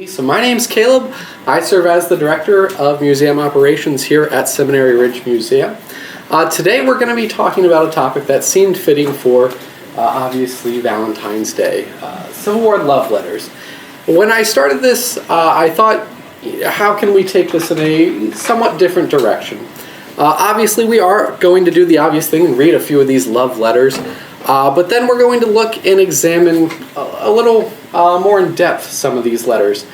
So my name's Caleb. I serve as the Director of Museum Operations here at Seminary Ridge Museum. Today we're going to be talking about a topic that seemed fitting for, obviously, Valentine's Day, Civil War love letters. When I started this, I thought, how can we take this in a somewhat different direction? Obviously, we are going to do the obvious thing and read a few of these love letters, but then we're going to look and examine a little more in depth some of these letters.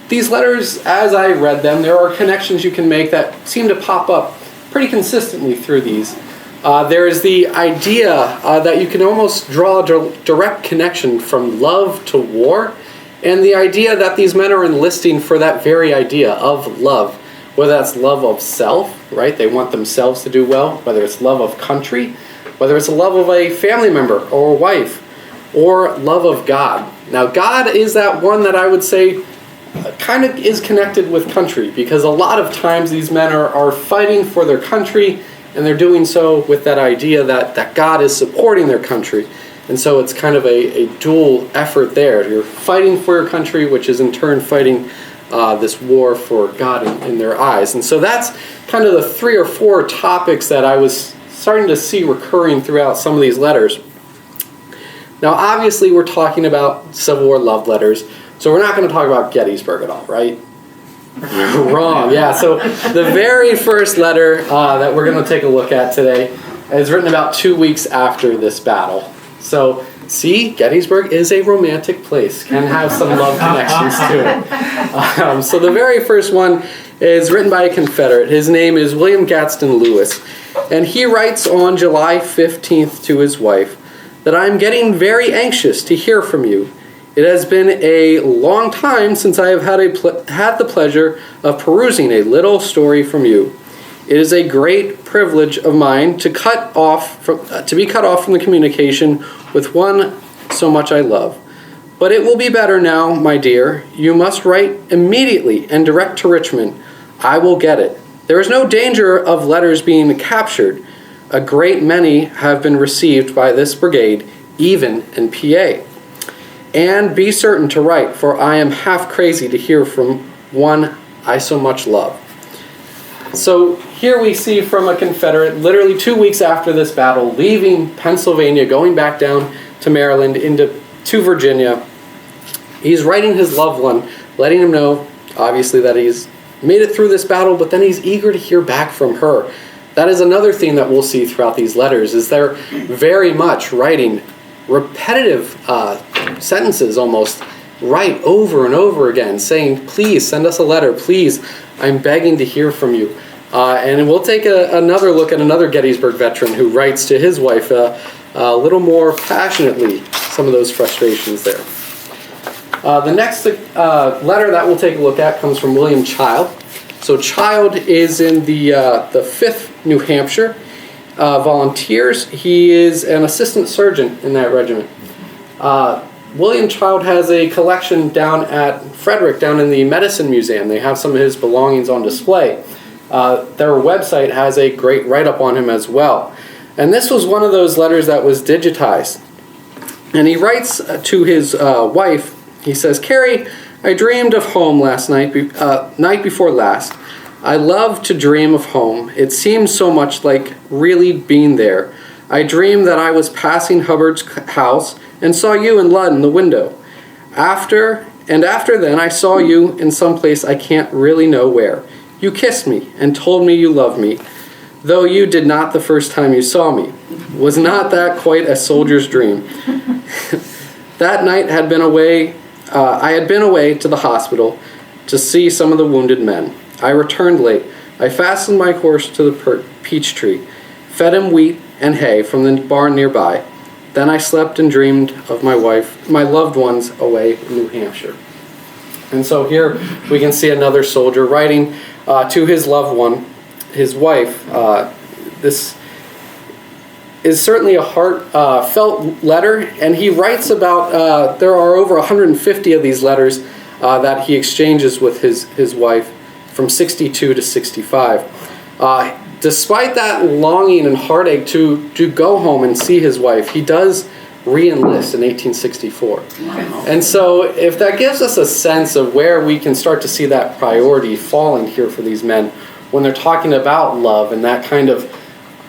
These letters, as I read them, there are connections you can make that seem to pop up pretty consistently through these. There is the idea that you can almost draw a direct connection from love to war, and the idea that these men are enlisting for that very idea of love, whether that's love of self, right? They want themselves to do well, whether it's love of country, whether it's a love of a family member or a wife, or love of God. Now, God is that one that I would say kind of is connected with country, because a lot of times these men are fighting for their country, and they're doing so with that idea that God is supporting their country. And so it's kind of a dual effort there. You're fighting for your country, which is in turn fighting this war for God in their eyes. And so that's kind of the 3 or 4 topics that I was starting to see recurring throughout some of these letters. Now, obviously, we're talking about Civil War love letters, so we're not going to talk about Gettysburg at all, right? Wrong. Yeah, so the very first letter that we're going to take a look at today is written about 2 weeks after this battle. So, see, Gettysburg is a romantic place, can have some love connections to it. So the very first one is written by a Confederate. His name is William Gadsden Lewis, and he writes on July 15th to his wife that I'm getting very anxious to hear from you. It has been a long time since I have had the pleasure of perusing a little story from you. It is a great privilege of mine to be cut off from the communication with one so much I love. But it will be better now, my dear. You must write immediately and direct to Richmond. I will get it. There is no danger of letters being captured. A great many have been received by this brigade, even in PA. And be certain to write, for I am half crazy to hear from one I so much love. So here we see from a Confederate, literally 2 weeks after this battle, leaving Pennsylvania, going back down to Maryland, to Virginia. He's writing his loved one, letting him know, obviously, that he's made it through this battle, but then he's eager to hear back from her. That is another thing that we'll see throughout these letters, is they're very much writing repetitive sentences almost, right over and over again, saying, please send us a letter, please, I'm begging to hear from you. And we'll take another look at another Gettysburg veteran who writes to his wife a little more passionately some of those frustrations there. The next letter that we'll take a look at comes from William Child. So Child is in the 5th New Hampshire Volunteers. He is an assistant surgeon in that regiment. William Child has a collection down at Frederick, down in the Medicine Museum. They have some of his belongings on display. Their website has a great write-up on him as well. And this was one of those letters that was digitized. And he writes to his wife, he says, Carrie, I dreamed of home last night, night before last. I love to dream of home. It seems so much like really being there. I dreamed that I was passing Hubbard's house and saw you and Lud in the window. After then, I saw you in some place I can't really know where. You kissed me and told me you loved me, though you did not the first time you saw me. Was not that quite a soldier's dream? That night I had been away to the hospital to see some of the wounded men. I returned late. I fastened my horse to the peach tree, fed him wheat and hay from the barn nearby. Then I slept and dreamed of my wife, my loved ones away in New Hampshire. And so here we can see another soldier writing to his loved one, his wife. This is certainly a heartfelt letter, and he writes about, there are over 150 of these letters that he exchanges with his wife from 62 to 65. Despite that longing and heartache to go home and see his wife, he does re-enlist in 1864. Wow. And so if that gives us a sense of where we can start to see that priority falling here for these men when they're talking about love and that kind of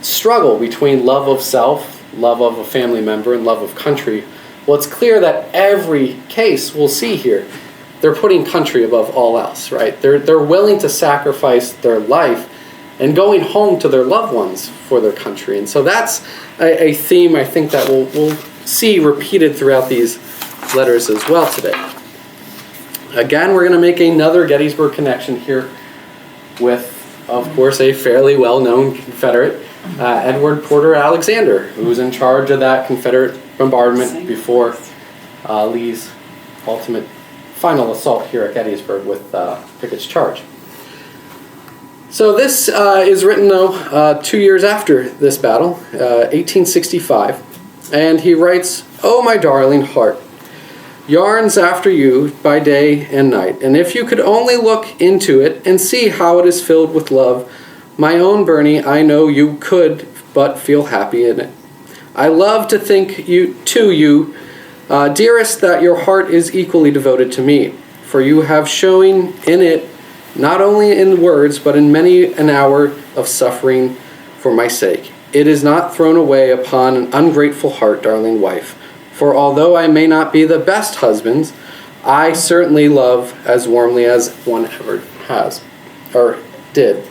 struggle between love of self, love of a family member, and love of country, well, it's clear that every case we'll see here, they're putting country above all else, right? They're willing to sacrifice their life and going home to their loved ones for their country. And so that's a theme I think that we'll see repeated throughout these letters as well today. Again, we're going to make another Gettysburg connection here with, of course, a fairly well-known Confederate, Edward Porter Alexander, who was in charge of that Confederate bombardment before Lee's ultimate final assault here at Gettysburg with Pickett's charge. So this is written, though, 2 years after this battle, 1865, and he writes, "Oh, my darling heart, yarns after you by day and night, and if you could only look into it and see how it is filled with love, my own Bernie, I know you could but feel happy in it. I love to think you, dearest, that your heart is equally devoted to me, for you have shown in it, not only in words, but in many an hour of suffering for my sake. It is not thrown away upon an ungrateful heart, darling wife. For although I may not be the best husband, I certainly love as warmly as one ever has, or did."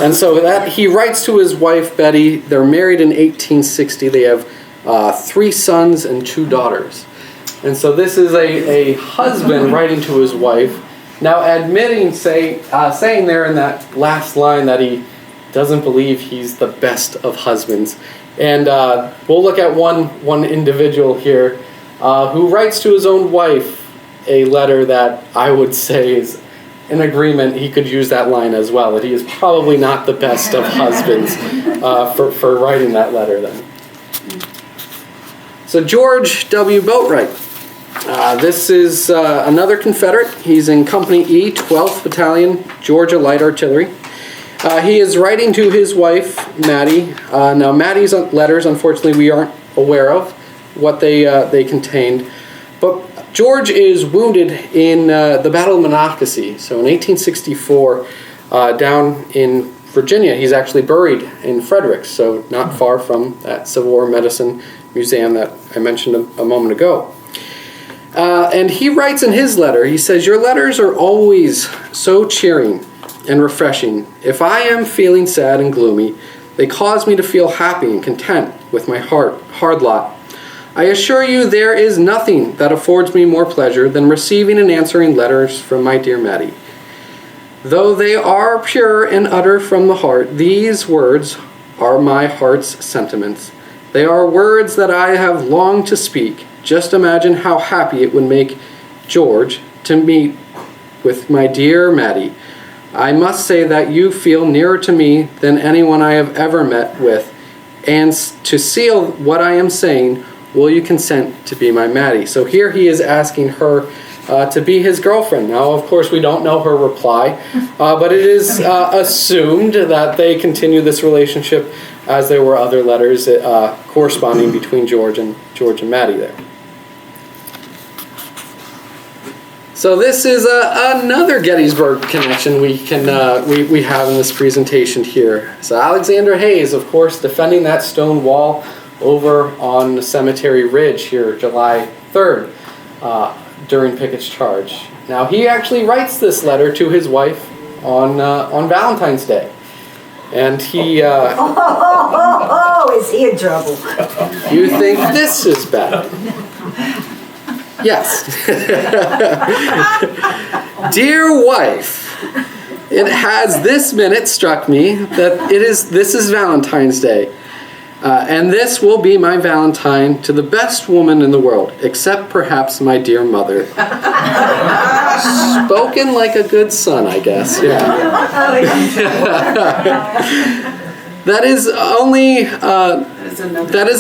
And so that he writes to his wife, Betty. They're married in 1860. They have 3 sons and 2 daughters. And so this is a husband writing to his wife, now admitting, saying there in that last line that he doesn't believe he's the best of husbands. And we'll look at one individual here who writes to his own wife a letter that I would say is in agreement. He could use that line as well, that he is probably not the best of husbands for writing that letter then. So George W. Boatwright. This is another Confederate. He's in Company E, 12th Battalion, Georgia Light Artillery. He is writing to his wife, Maddie. Now, Maddie's letters, unfortunately, we aren't aware of what they contained. But George is wounded in the Battle of Monocacy. So in 1864, down in Virginia, he's actually buried in Frederick, so not far from that Civil War Medicine Museum that I mentioned a moment ago. And he writes in his letter, he says, "Your letters are always so cheering and refreshing. If I am feeling sad and gloomy, they cause me to feel happy and content with my hard lot. I assure you there is nothing that affords me more pleasure than receiving and answering letters from my dear Maddie. Though they are pure and utter from the heart, these words are my heart's sentiments. They are words that I have longed to speak. Just imagine how happy it would make George to meet with my dear Maddie. I must say that you feel nearer to me than anyone I have ever met with, and to seal what I am saying, will you consent to be my Maddie?" So here he is asking her to be his girlfriend. Now, of course, we don't know her reply, but it is assumed that they continue this relationship, as there were other letters corresponding between George and Maddie there. So this is another Gettysburg connection we have in this presentation here. So Alexander Hayes, of course, defending that stone wall over on Cemetery Ridge here, July 3rd, during Pickett's charge. Now he actually writes this letter to his wife on Valentine's Day, and he. Is he in trouble? You think this is bad? Yes. Dear wife, it has this minute struck me that this is Valentine's Day, and this will be my Valentine to the best woman in the world, except perhaps my dear mother. Spoken like a good son, I guess. Yeah. That is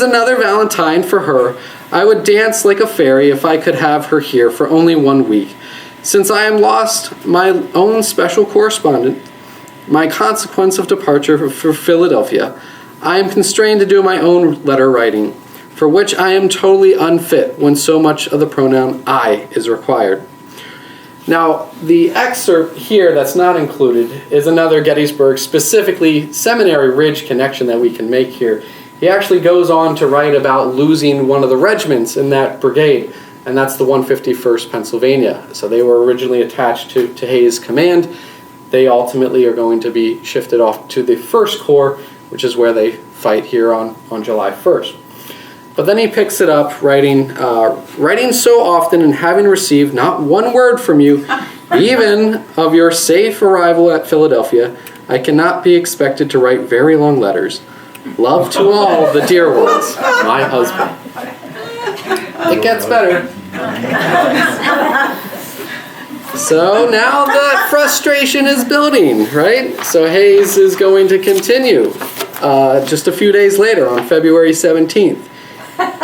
another Valentine for her. I would dance like a fairy if I could have her here for only 1 week. Since I am lost my own special correspondent, my consequence of departure for Philadelphia, I am constrained to do my own letter writing. for which I am totally unfit when so much of the pronoun I is required. Now, the excerpt here that's not included is another Gettysburg, specifically Seminary Ridge connection that we can make here. He actually goes on to write about losing one of the regiments in that brigade, and that's the 151st Pennsylvania. So they were originally attached to Hayes' command. They ultimately are going to be shifted off to the 1st Corps, which is where they fight here on July 1st. But then he picks it up, writing so often and having received not one word from you, even of your safe arrival at Philadelphia, I cannot be expected to write very long letters. Love to all the dear ones, my husband. It gets better. So now the frustration is building, right? So Hayes is going to continue just a few days later on February 17th.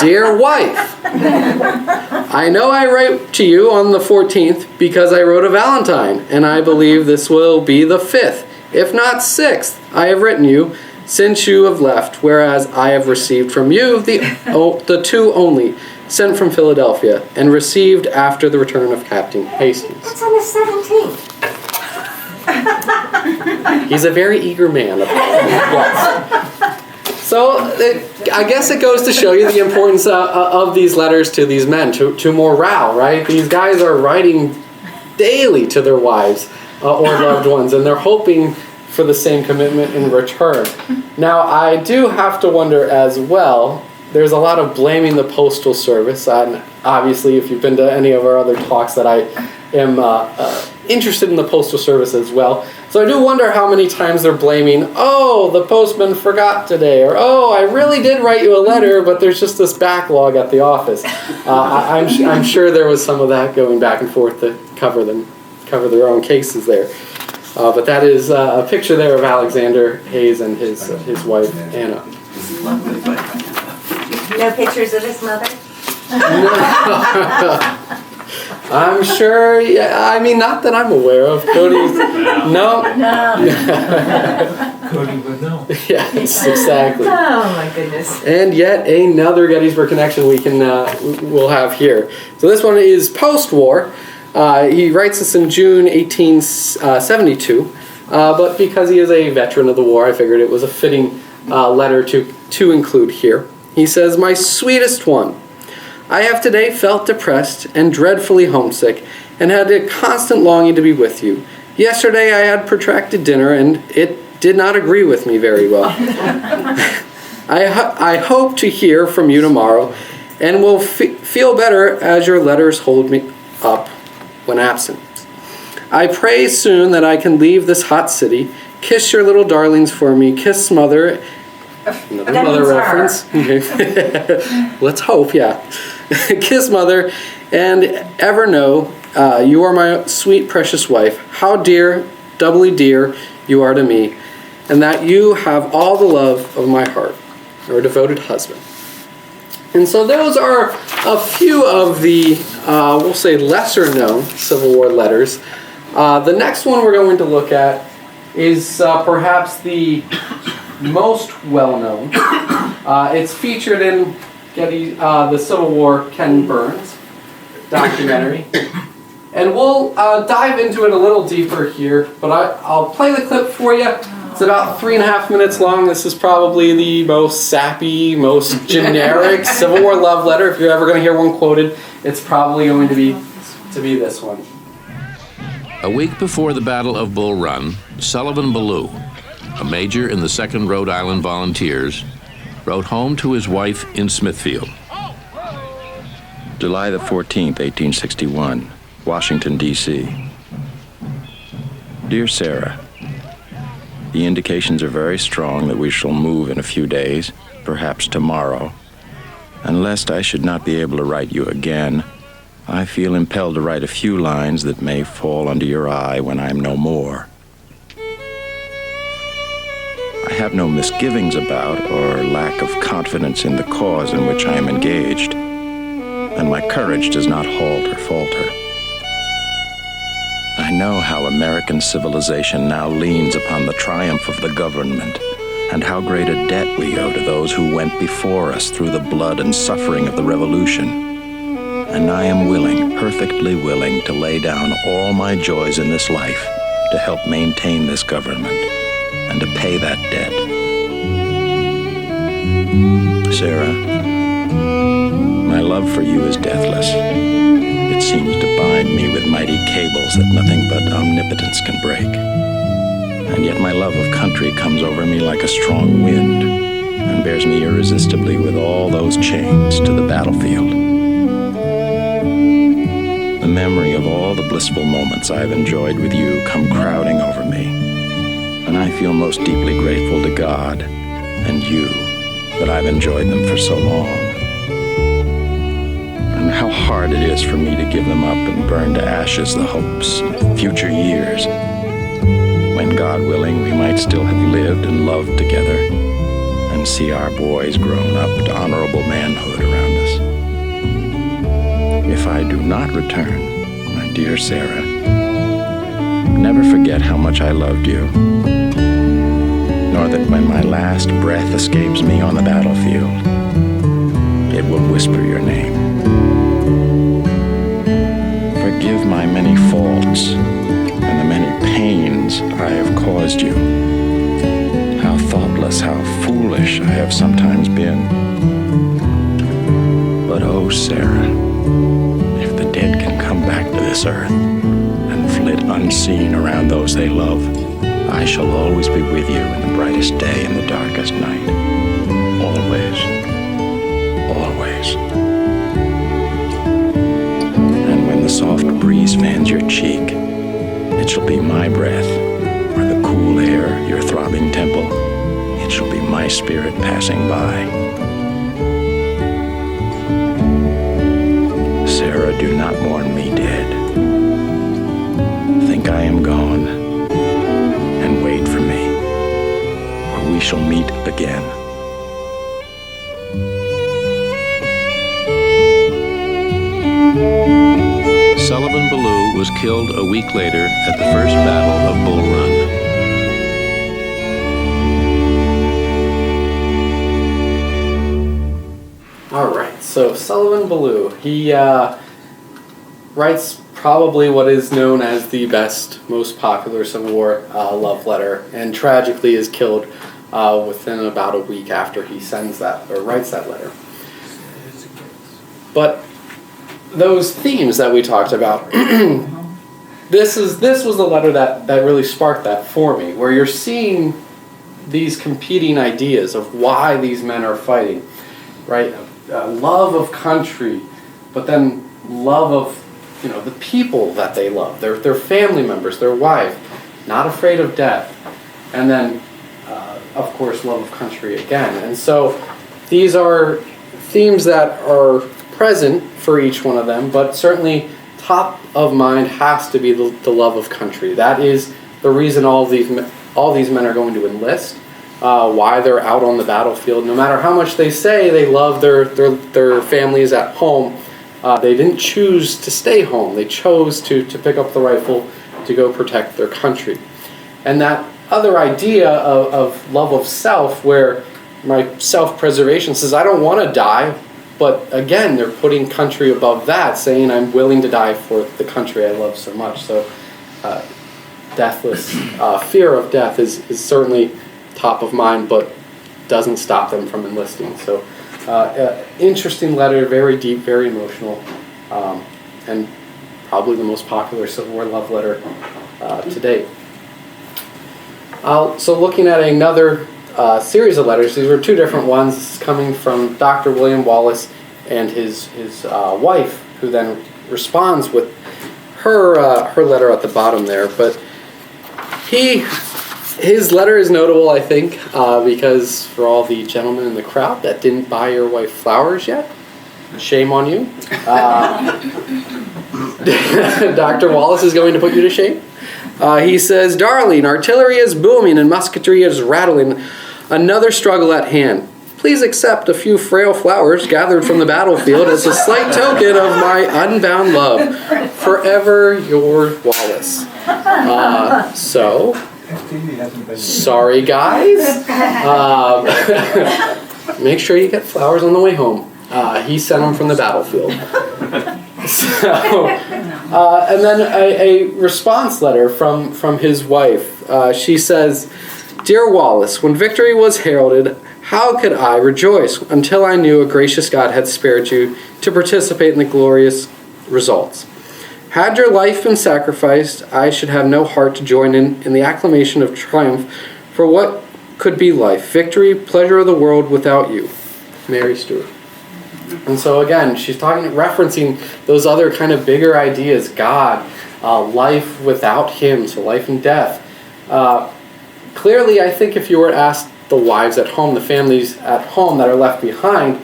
Dear wife, I know I write to you on the 14th because I wrote a Valentine, and I believe this will be the 5th, if not 6th, I have written you since you have left, whereas I have received from you the 2 only, sent from Philadelphia, and received after the return of Captain Hastings. That's on the 17th. He's a very eager man. Yes. So I guess it goes to show you the importance of these letters to these men, to morale, right? These guys are writing daily to their wives or loved ones, and they're hoping for the same commitment in return. Now, I do have to wonder as well, there's a lot of blaming the Postal Service, and obviously if you've been to any of our other talks that I am interested in the Postal Service as well. So I do wonder how many times they're blaming, oh, the postman forgot today, or oh, I really did write you a letter, but there's just this backlog at the office. I'm sure there was some of that going back and forth to cover their own cases there. But that is a picture there of Alexander Hayes and his wife, Anna. No pictures of his mother? I'm sure, yeah, I mean, not that I'm aware of. Cody's, no. Cody would know. Yes, exactly. Oh my goodness. And yet another Gettysburg connection we'll have here. So this one is post-war. He writes this in June 1872, but because he is a veteran of the war, I figured it was a fitting letter to include here. He says, "My sweetest one, I have today felt depressed and dreadfully homesick, and had a constant longing to be with you. Yesterday I had protracted dinner, and it did not agree with me very well. I hope to hear from you tomorrow, and will feel better as your letters hold me up when absent. I pray soon that I can leave this hot city. Kiss your little darlings for me. Kiss mother." Another mother reference. Let's hope, yeah. "Kiss mother, and ever know you are my sweet precious wife. How dear, doubly dear you are to me, and that you have all the love of my heart, your devoted husband." And so those are a few of the, we'll say, lesser-known Civil War letters. The next one we're going to look at is perhaps the most well-known. It's featured in the Civil War Ken Burns documentary. And we'll dive into it a little deeper here, but I'll play the clip for you. It's about 3.5 minutes long. This is probably the most sappy, most generic Civil War love letter. If you're ever going to hear one quoted, it's probably going to be this one. A week before the Battle of Bull Run, Sullivan Ballou, a major in the 2nd Rhode Island Volunteers, wrote home to his wife in Smithfield. July the 14th, 1861, Washington, D.C. Dear Sarah, the indications are very strong that we shall move in a few days, perhaps tomorrow. And lest I should not be able to write you again, I feel impelled to write a few lines that may fall under your eye when I am no more. I have no misgivings about or lack of confidence in the cause in which I am engaged, and my courage does not halt or falter. I know how American civilization now leans upon the triumph of the government and how great a debt we owe to those who went before us through the blood and suffering of the Revolution. And I am willing, perfectly willing, to lay down all my joys in this life to help maintain this government and to pay that debt. Sarah, my love for you is deathless. It seems to bind me with mighty cables that nothing but omnipotence can break. And yet my love of country comes over me like a strong wind and bears me irresistibly with all those chains to the battlefield. The memory of all the blissful moments I've enjoyed with you come crowding over me, and I feel most deeply grateful to God and you that I've enjoyed them for so long. And how hard it is for me to give them up and burn to ashes the hopes of future years, when, God willing, we might still have lived and loved together and see our boys grown up to honorable manhood around us. If I do not return, my dear Sarah, never forget how much I loved you, nor that when my last breath escapes me on the battlefield, it will whisper your name. Forgive my many faults and the many pains I have caused you. How thoughtless, how foolish I have sometimes been. But oh, Sarah, if the dead can come back to this earth and flit unseen around those they love, I shall always be with you in the brightest day and the darkest night. Always. Always. And when the soft breeze fans your cheek, it shall be my breath, or the cool air your throbbing temple. It shall be my spirit passing by. Sarah, do not mourn me dead. Think I am gone, and wait for me, for we shall meet again. Sullivan Ballou was killed a week later at the First Battle of Bull Run. All right, so Sullivan Ballou, he writes probably what is known as the best, most popular Civil War love letter, and tragically is killed within about a week after he sends that or writes that letter. But those themes that we talked about, this was the letter that really sparked that for me, where you're seeing these competing ideas of why these men are fighting, right? Love of country, but then love of the people that they love, their family members, their wife, not afraid of death, and then of course love of country again. And so these are themes that are present for each one of them, but certainly top of mind has to be the love of country. That is the reason all these men are going to enlist, why they're out on the battlefield. No matter how much they say they love their families at home, they didn't choose to stay home. They chose to pick up the rifle to go protect their country. And that other idea of love of self, where my self-preservation says, I don't want to die, but again, they're putting country above that, saying I'm willing to die for the country I love so much. So deathless, fear of death is certainly top of mind, but doesn't stop them from enlisting. So interesting letter, very deep, very emotional, and probably the most popular Civil War love letter to date. So looking at another series of letters, these were two different ones. This is coming from Dr. William Wallace and his wife, who then responds with her letter at the bottom there. But his letter is notable, I think, because for all the gentlemen in the crowd that didn't buy your wife flowers yet, shame on you. Dr. Wallace is going to put you to shame. He says, Darling, artillery is booming and musketry is rattling. Another struggle at hand. Please accept a few frail flowers gathered from the battlefield as a slight token of my unbound love. Forever your Wallace. So, Sorry, guys. Make sure you get flowers on the way home. He sent them from the battlefield. So, and then a response letter from his wife. She says, "Dear Wallace, when victory was heralded, how could I rejoice until I knew a gracious God had spared you to participate in the glorious results? Had your life been sacrificed, I should have no heart to join in the acclamation of triumph for what could be life, victory, pleasure of the world without you. Mary Stuart." And so again, she's referencing those other kind of bigger ideas, God, life without him, so life and death. Clearly, I think if you were asked the wives at home, the families at home that are left behind,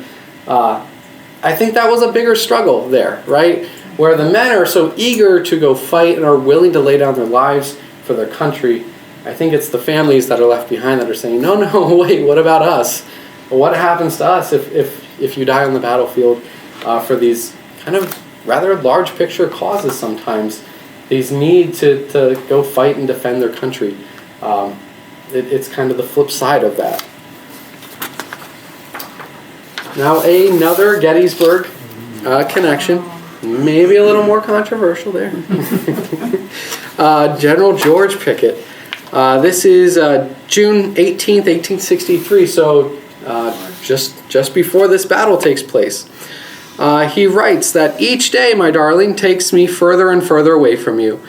I think that was a bigger struggle there, right? Where the men are so eager to go fight and are willing to lay down their lives for their country. I think it's the families that are left behind that are saying, no, wait, what about us? What happens to us if you die on the battlefield for these kind of rather large picture causes sometimes? These need to go fight and defend their country. It's kind of the flip side of that. Now another Gettysburg connection, maybe a little more controversial there. General George Pickett. This is June 18th, 1863, so just before this battle takes place. He writes that each day, my darling, takes me further and further away from you,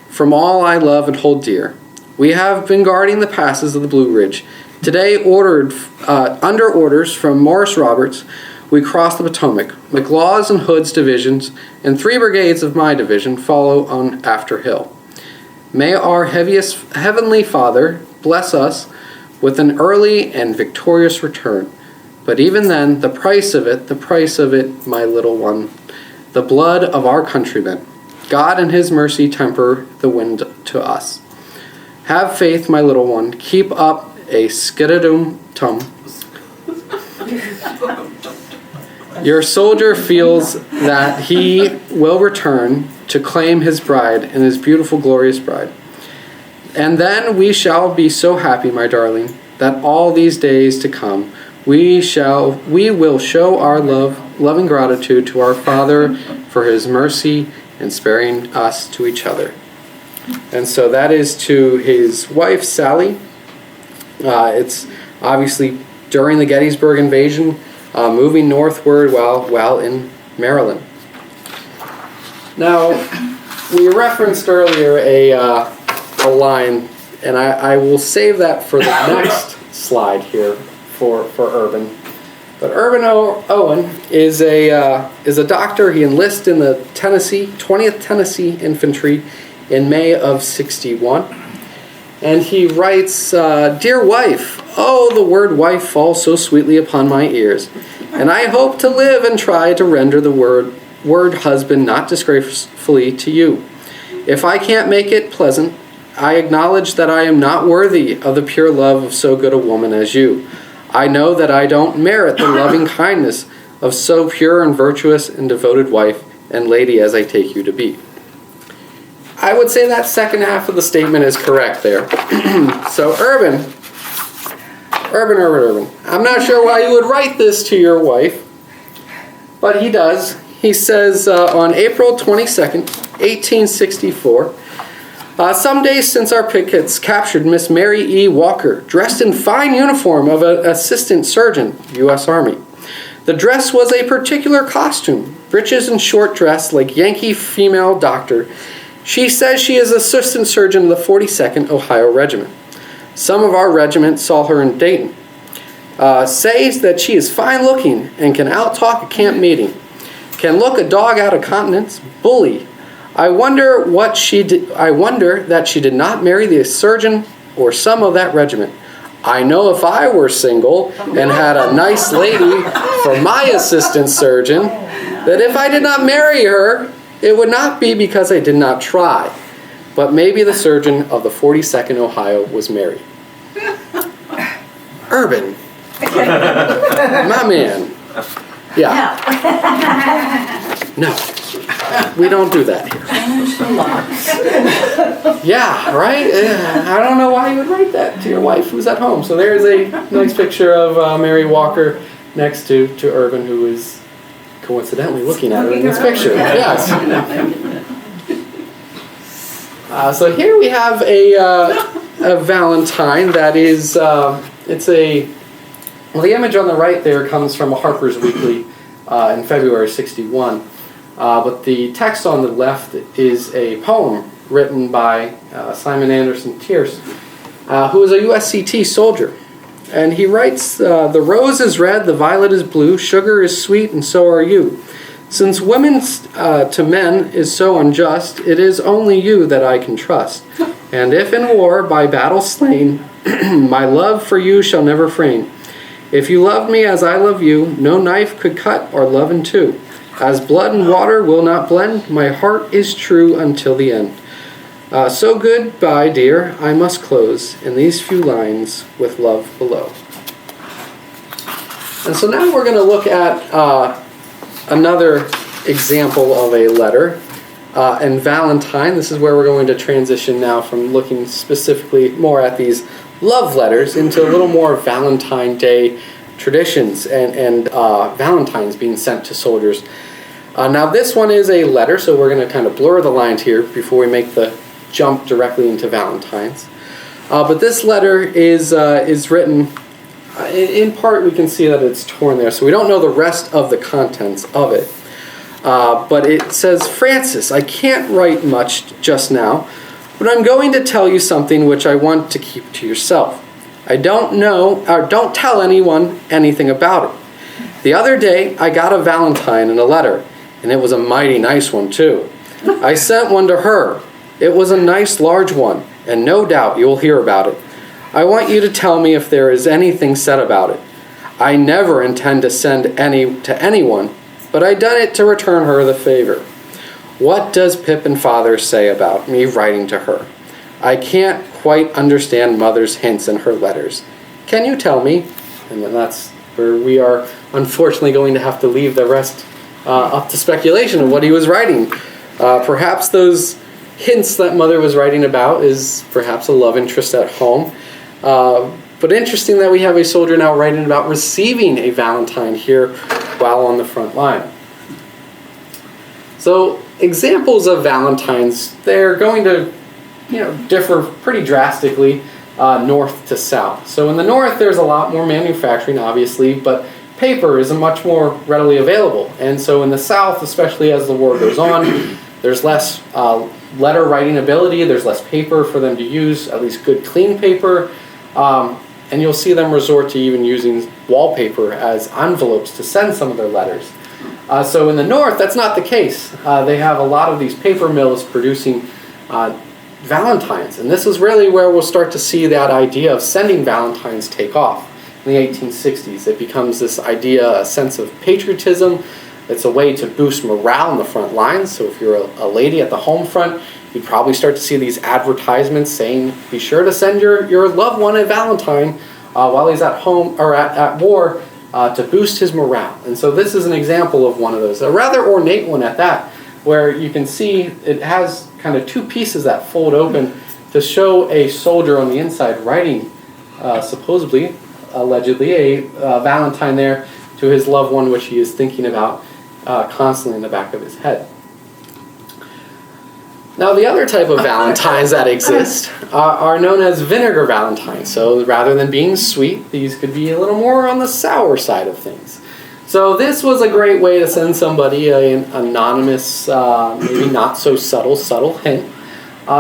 from all I love and hold dear. We have been guarding the passes of the Blue Ridge. Today, under orders from Morris Roberts, we cross the Potomac. McLaws and Hood's divisions and 3 brigades of my division follow on After Hill. May our Heavenly Father bless us with an early and victorious return. But even then, the price of it, my little one, the blood of our countrymen. God in his mercy temper the wind to us. Have faith, my little one. Keep up a skidadoom-tum. Your soldier feels that he will return to claim his bride and his beautiful, glorious bride. And then we shall be so happy, my darling, that all these days to come we will show our loving gratitude to our Father for his mercy and sparing us to each other. And so that is to his wife, Sally. It's obviously during the Gettysburg invasion, moving northward while in Maryland. Now, we referenced earlier a line, and I will save that for the next slide here for Urban. But Urban Owen is a doctor. He enlists in the 20th Tennessee Infantry in May of '61. And he writes, "Dear wife, oh, the word wife falls so sweetly upon my ears, and I hope to live and try to render the word husband not disgracefully to you. If I can't make it pleasant, I acknowledge that I am not worthy of the pure love of so good a woman as you. I know that I don't merit the loving kindness of so pure and virtuous and devoted wife and lady as I take you to be." I would say that second half of the statement is correct there. So Urban. I'm not sure why you would write this to your wife, but he does. He says on April 22nd, 1864, some days since our pickets captured Miss Mary E. Walker, dressed in fine uniform of an assistant surgeon, U.S. Army. The dress was a particular costume, breeches and short dress like Yankee female doctor. She says she is assistant surgeon of the 42nd Ohio Regiment. Some of our regiment saw her in Dayton. Says that she is fine looking and can out-talk a camp meeting. Can look a dog out of countenance. Bully. I wonder that she did not marry the surgeon or some of that regiment. I know if I were single and had a nice lady for my assistant surgeon, that if I did not marry her, it would not be because I did not try, but maybe the surgeon of the 42nd Ohio was married. Urban. My man. Yeah. No. We don't do that here. Yeah, right? I don't know why you would write that to your wife who's at home. So there's a nice picture of Mary Walker next to Irvin, who is coincidentally looking at her in this picture. Yes. So here we have a Valentine that is, the image on the right there comes from a Harper's Weekly in February '61. But the text on the left is a poem written by Simon Anderson Tierce, who is a USCT soldier. And he writes, "The rose is red, the violet is blue, sugar is sweet, and so are you. Since women's to men is so unjust, it is only you that I can trust. And if in war by battle slain, my love for you shall never frain. If you love me as I love you, no knife could cut our love in two. As blood and water will not blend, my heart is true until the end. So goodbye, dear, I must close in these few lines with love below." And so now we're going to look at another example of a letter. And Valentine, this is where we're going to transition now from looking specifically more at these love letters into a little more Valentine Day traditions and Valentines being sent to soldiers. Now this one is a letter, so we're going to kind of blur the lines here before we make the jump directly into Valentines. But this letter is written, in part we can see that it's torn there, so we don't know the rest of the contents of it. But it says, "Francis, I can't write much just now, but I'm going to tell you something which I want to keep to yourself. I don't tell anyone anything about it. The other day I got a Valentine in a letter, and it was a mighty nice one too. I sent one to her. It was a nice large one, and no doubt you'll hear about it. I want you to tell me if there is anything said about it. I never intend to send any to anyone, but I done it to return her the favor. What does Pip and Father say about me writing to her? I can't quite understand Mother's hints in her letters. Can you tell me?" And then that's where we are unfortunately going to have to leave the rest up to speculation of what he was writing. Perhaps those hints that Mother was writing about is perhaps a love interest at home. But interesting that we have a soldier now writing about receiving a Valentine here while on the front line. So examples of Valentines, they're going to differ pretty drastically north to south. So in the north there's a lot more manufacturing obviously, but paper is much more readily available. And so in the south, especially as the war goes on, there's less letter writing ability, there's less paper for them to use, at least good clean paper. And you'll see them resort to even using wallpaper as envelopes to send some of their letters. So in the north, that's not the case. They have a lot of these paper mills producing Valentines. And this is really where we'll start to see that idea of sending Valentines take off. In the 1860s, it becomes this idea, a sense of patriotism. It's a way to boost morale in the front lines. So if you're a lady at the home front, you'd probably start to see these advertisements saying, be sure to send your loved one a Valentine while he's at home or at war to boost his morale. And so this is an example of one of those, a rather ornate one at that, where you can see it has kind of two pieces that fold open to show a soldier on the inside writing, supposedly, allegedly, a Valentine there to his loved one, which he is thinking about constantly in the back of his head. Now, the other type of Valentines that exist are known as vinegar Valentines. So rather than being sweet, these could be a little more on the sour side of things. So this was a great way to send somebody an anonymous, maybe not so subtle hint.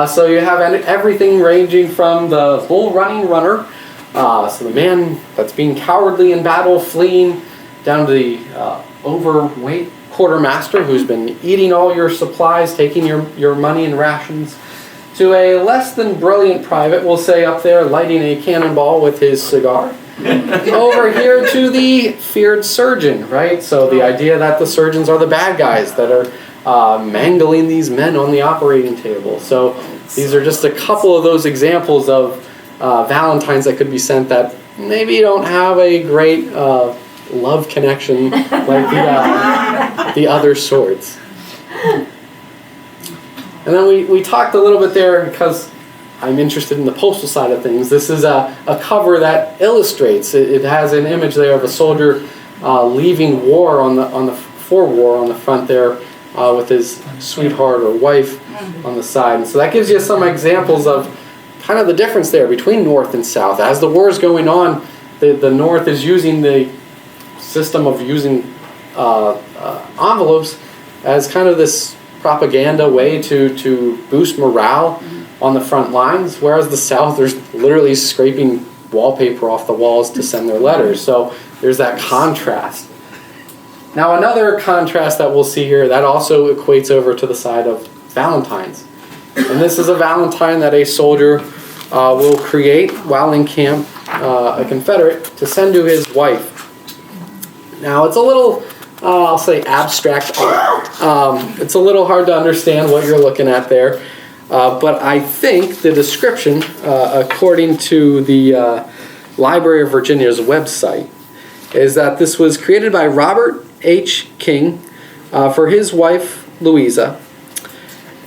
So you have everything ranging from the bull running runner, so the man that's being cowardly in battle, fleeing, down to the overweight quartermaster who's been eating all your supplies, taking your money and rations, to a less than brilliant private, we'll say up there, lighting a cannonball with his cigar. Over here to the feared surgeon, right? So the idea that the surgeons are the bad guys that are mangling these men on the operating table. So these are just a couple of those examples of Valentines that could be sent that maybe don't have a great love connection like the other sorts. And then we talked a little bit there because I'm interested in the postal side of things. This is a cover that illustrates. It has an image there of a soldier leaving war for war on the front there with his sweetheart or wife on the side. And so that gives you some examples of kind of the difference there between North and South. As the war is going on, the North is using the system of using envelopes as kind of this propaganda way to boost morale on the front lines, whereas the South, there's literally scraping wallpaper off the walls to send their letters. So there's that contrast. Now another contrast that we'll see here that also equates over to the side of Valentines. And this is a Valentine that a soldier will create while in camp, a Confederate, to send to his wife. Now it's a little, I'll say abstract art. It's a little hard to understand what you're looking at there. But I think the description, according to the Library of Virginia's website, is that this was created by Robert H. King for his wife, Louisa.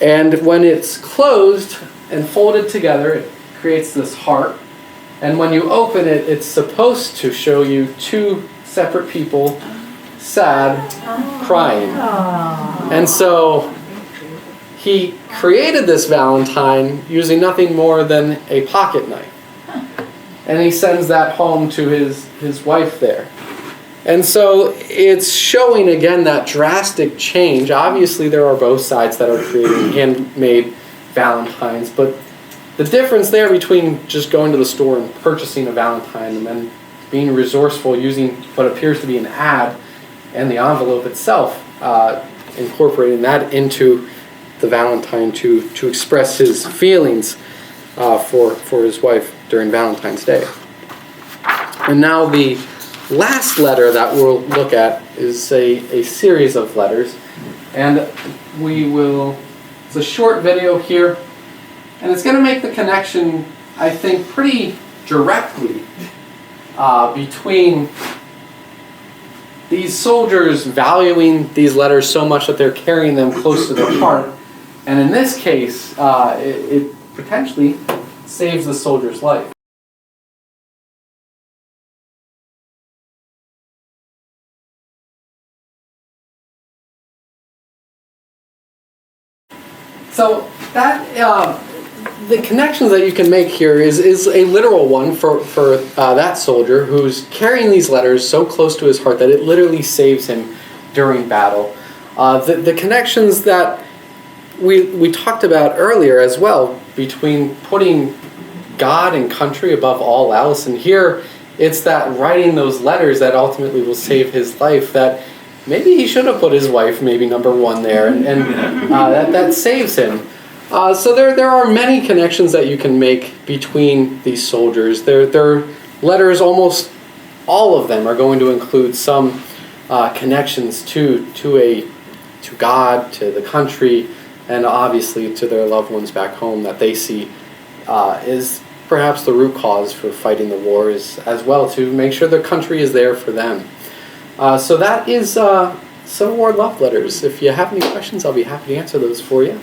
And when it's closed and folded together, it creates this heart. And when you open it, it's supposed to show you two separate people, sad, crying. And so he created this Valentine using nothing more than a pocket knife. And he sends that home to his wife there. And so it's showing again that drastic change. Obviously there are both sides that are creating handmade Valentines, but the difference there between just going to the store and purchasing a Valentine and then being resourceful using what appears to be an ad and the envelope itself, incorporating that into the Valentine to express his feelings for his wife during Valentine's Day. And now the last letter that we'll look at is a series of letters. And it's a short video here, and it's going to make the connection, I think, pretty directly between these soldiers valuing these letters so much that they're carrying them close to their heart. And in this case, it potentially saves the soldier's life. So that the connections that you can make here is a literal one for that soldier who's carrying these letters so close to his heart that it literally saves him during battle. The connections that we talked about earlier as well between putting God and country above all else, and here it's that writing those letters that ultimately will save his life, that maybe he should have put his wife maybe number one there, and that saves him. So there are many connections that you can make between these soldiers. Their letters, almost all of them, are going to include some connections to God, to the country, and obviously to their loved ones back home that they see is perhaps the root cause for fighting the wars, as well to make sure their country is there for them. So that is Civil War love letters. If you have any questions, I'll be happy to answer those for you.